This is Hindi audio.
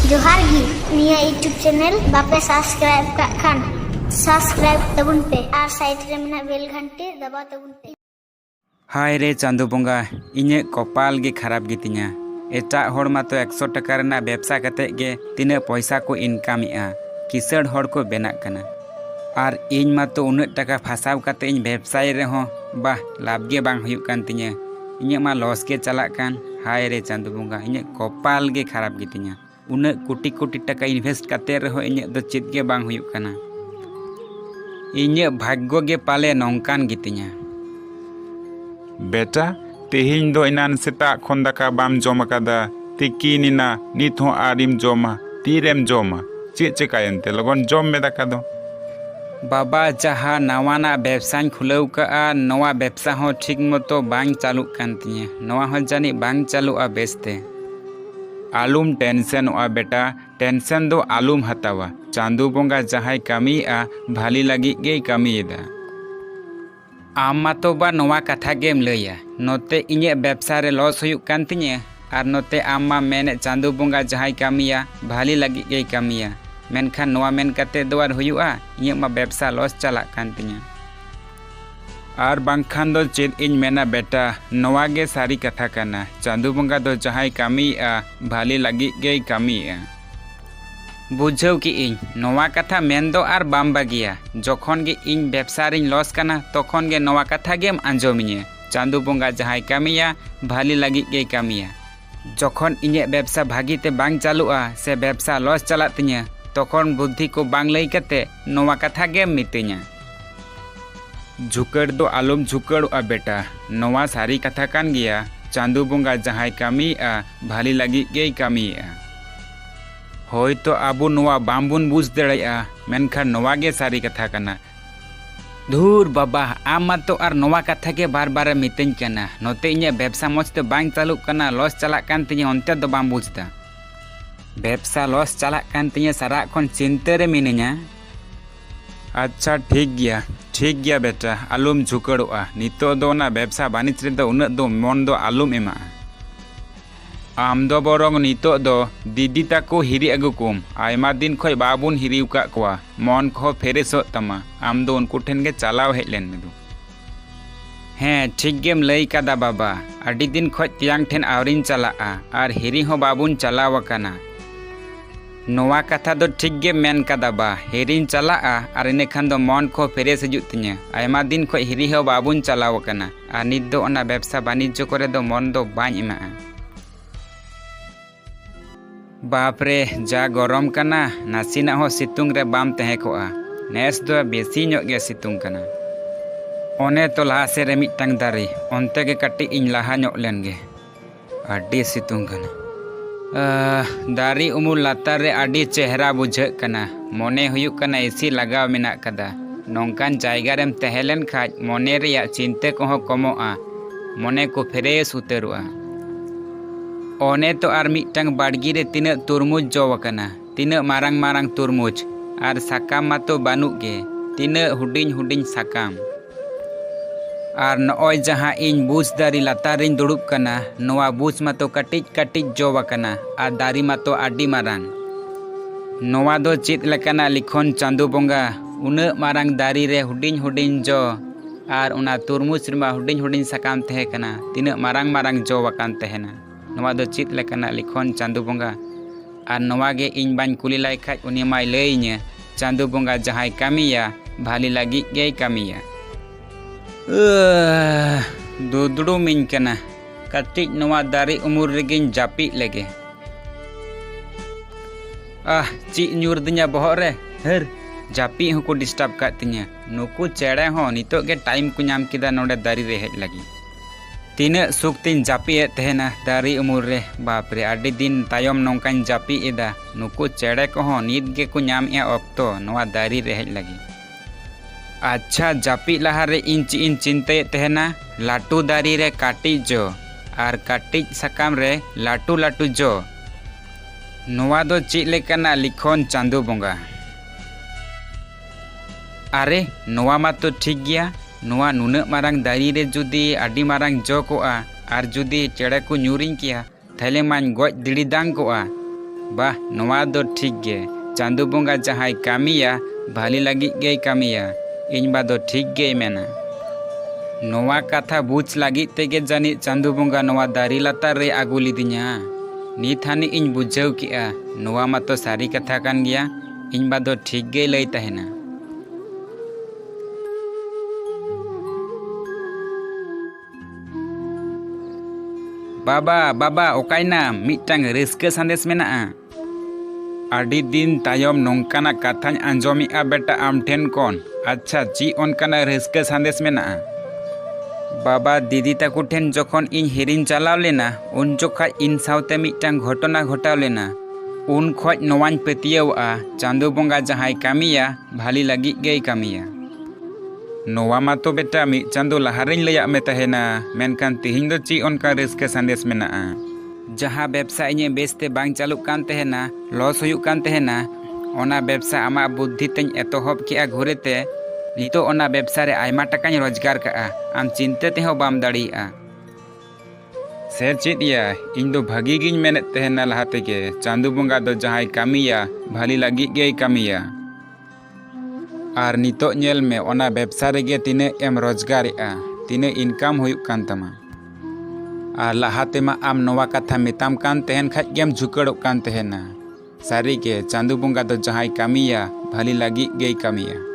जोहार गी निया यूट्यूब चैनल बापे सब्सक्राइब कग खान सब्सक्राइब तबुन पे और साइड रे मेना बेल घंटी दबा तबुन पे। हाय रे चांदू बोंगा इने कपाल गे खराब गितिया एटा होड़ मातो 100 टाका रेना व्यवसा कते गे तिना पैसा को इनकाम किसड़ होड़ को बेना कना और इन मातो उन्नत टाका फसाव कते इन व्यवसाय रे हो बा लाभ गे बांग हुयुक कान तिया इने मा लॉस के चला कान। हाय रे चांदू बोंगा इने कपाल गे खराब गितिया उन्नत कोटी कोटी टाका इन्वेस्ट कते रे हो इने दो चित गे बांग हुयुक काना इने भाग्य गे पाले नौकान गितिया। बेटा तेहिं दो इनान सेता खन दाका बाम जम कादा तिकिनिना नित हो आरिम जमा तीरेम जमा चे चेकायनते लगन जम में दाका दो। बाबा जहाँ नवाना व्यवसा खुलव का नवा व्यवसा हो ठीक मतो बांग चालू कान तिया नवा हो जानी बांग चालूआ बेसते आलूम टेंशन बेटा टेंशन दो आलूम हतावा चांदू बोंगा जहाँ कमीआ भाली लगी गे कमीदा आम मातो बा नवा कथा गेम लैया नोते इnye व्यवसा रे लॉस हुयुक कान तिया और नोते आम मा मेने चांदू बोंगा जहाँ कमीया भाली लगी गे कमीया मेनखान नवा मेन कते दो आर हुयुआ इnye मा व्यवसा लॉस चला कान तिया और बांखान दो चेद इन मेना बेटा नवा गे सारी कथा काना चांदू बोंगा दो जहाँ कमीआ भाली लगी गे कमीया बुझाव कि इन नवा कथा मेन दो आर बाम बागिया जखन गे इन व्यवसा रिन लॉस काना तखन गे नवा कथा गेम आंजोमिया चांदू बोंगा जहाँ कमीया भाली लगी गे कमीया जखन इnye व्यवसा भागीते बांग चालुआ से व्यवसा लॉस चला तिया तखन बुद्धि को बांग लई कते नवा कथा गेम मितिया झुकड़ दो आलम झुकड़ोआ बेटा नवा सारी कथा कान गया चांदू बोंगा जहाँ कमीआ भाली लगी गे कमीया होय तो आबो नवा बामबुन बुझ दड़ाया मेनखान नवा गे सारी कथा काना धूर बाबा आम मातो आर नवा कथा के बार बार मितें कना नोते इnye व्यवसा मजते बांग चालू कना लॉस चला कान तिया onte दो बाम बुझदा व्यवसा लॉस चला कान तिया सारा खन चिंता रे मिनिया। अच्छा ठीक गया बेटा आलुम झुकड़ोआ नितो दो ना व्यवसा बानिज रे दो उन्नत दो मन दो आलुम एमा आम दो बरंग नितो दो दीदी ताको हिरी अगुकुम आयमा दिन खोय बाबुन हिरी उका कोआ मन को फेरेसो तमा आम दो उनको ठेन गे चलाव हेजलेन मेदु हें ठीक गेम लई कादा बाबा अडी दिन खोय तियांग ठेन आवरिन चलाआ आर हिरी हो बाबुन चलाव काना नवा कथा दो ठीक गे मेन कादा बा हिरिन चलाआ आर इनेखान दो मन को फेरेस हजु तिया आयमा दिन खोय हिरी हो बाबुन चलाव काना आर नित दो ओना व्यवसा बानिज्य करे दो मन दो बाñ एमाआ बापरे जा गरम काना नासिना हो सितुंग रे बाम तहे कोआ नेस दो बेसी ᱧᱚᱜ गे सितुंग काना ओने तो लहा से रे मिटटांग दारी ओनते गे कटी इन लहा ᱧᱚᱜ लेन गे आडी सितुंग काना दारी उमुल लातार रे आडी चेहरा बुझाग काना मोने हुयुक काना एसी लगाव मेना कदा नोंकान जायगा रेम तहेलेन खाज मोने रेया चिंता को कमोआ मोने को फ्रेश उतरुआ ओने तो आर मिटटांग बाड़गी रे तिना तुरमुज जव काना तिना मारांग मारांग तुरमुज आर साकाम मातो बानुग गे तिना हुडिंग हुडिंग साकाम आर नॉय जहाँ इन बुझ दारी लातारिन दुड़ुब काना नोवा बुझ मातो कटिज कटिज जव काना आर दारी मातो आडी मारांग नोवा दो चेद लेकाना लिखोन चांदू बोंगा उना मारांग दारी रे हुडिंग हुडिंग जो आर उना तुरमुज रेमा हुडिंग हुडिंग साकाम तहे काना तिना मारांग मारांग जव वाकान तहेना नोवा दो चेद लेकाना लिखोन चांदू बोंगा आर नोवा गे इन बाñ कुली लाई खाज उनी माय लैइnya चांदू बोंगा जहाँ कमीया भाली लगी गे कमीया दुदड़ू मिन कना कटिज नवा दारी उमुर रेगिन जापी लेगे ची ᱧᱩᱨ दिnya बहर रे हर जापी होको डिस्टर्ब का तिnya नुकु चेड़े हो नितो गे टाइम को नाम किदा नोडे दारी रे हेज लगी तीना सुख तीन जापी तहेना दारी उमुर रे बाप रे आडी दिन तायम नौकान जापी एदा नुकु चेड़े को हो नित गे को नाम ए ऑक्तो नवा दारी रे हेज लगी। अच्छा जापी लहा रे इन चिंता तहेना लाटू दारी रे काटिज जो आर काटिज साकाम रे लाटू लाटू जो नोवा दो चेद लेकाना लिखोन चांदू बोंगा अरे नोवा मा तो ठीक गया नोवा नुना मारांग दारी रे जुदी आडी मारांग जो कोआ आर जुदी चेड़े को ᱧᱩᱨᱤᱧ किया थाले माñ गज दिड़ी दांग कोआ बाह नोवा दो ठीक गे चांदू बोंगा जहां कामिया भाली लगी गे कामिया इन बा दो ठीक गे मेना नोवा कथा बुझ लगी तेगे जानी चांदू बोंगा नोवा दारी लातार रे आगु लिदिया नित हानि इन बुझाव किया नोवा मातो सारी कथा कान गया इन बा दो ठीक गे लई तहेना बाबा बाबा ओकायना मिटटांग रिस्क संदेश मेना आदि दिन तायम नोंकाना कथाñ आंजोमिया बेटा आम ठेन कोन अच्छा ची ओनकाना रिस्क संदेश मेना बाबा दीदी ताकू ठेन जखन इन हिरिन चलाव लेना उन जोखा इन सावते मिटटांग घटना घटाव लेना उन खोज नोवाñ पतियवा चांदू बोंगा जहां कामिया भाली लगी गई कामिया नोवा मातो बेटा मी चांदो लहारिन लैया में तहेना मेनकान तिहिं दो ची उनका रिस्क संदेश मेना जहां व्यवसा इने बेसते बांग चालू कान तहेना लॉस हुयुक कान तहेना ओना व्यवसा आमा बुद्धि तेñ एतोहब किया घुरेते नितो ओना व्यवसा रे आयमा टाकाñ रोजगार काआ आम चिंते तेहो बाम दाड़िया सेर चेद या इन दो भागी गिñ मेने तहेना लहाते के चांदू बोंगा दो जहां कामिया भाली लगी गई कामिया आर नितो नेल में ओना व्यवसा रेगे तिने एम रोजगारेआ तिने इनकाम हुयुक कान तमा आर लहाते मा आम नोवा कथा मेताम कान तहेन खाज गेम झुकड़ोक कान तहेना सारी के चांदू बोंगा दो जहां कामिया भाली लगी गई कामिया।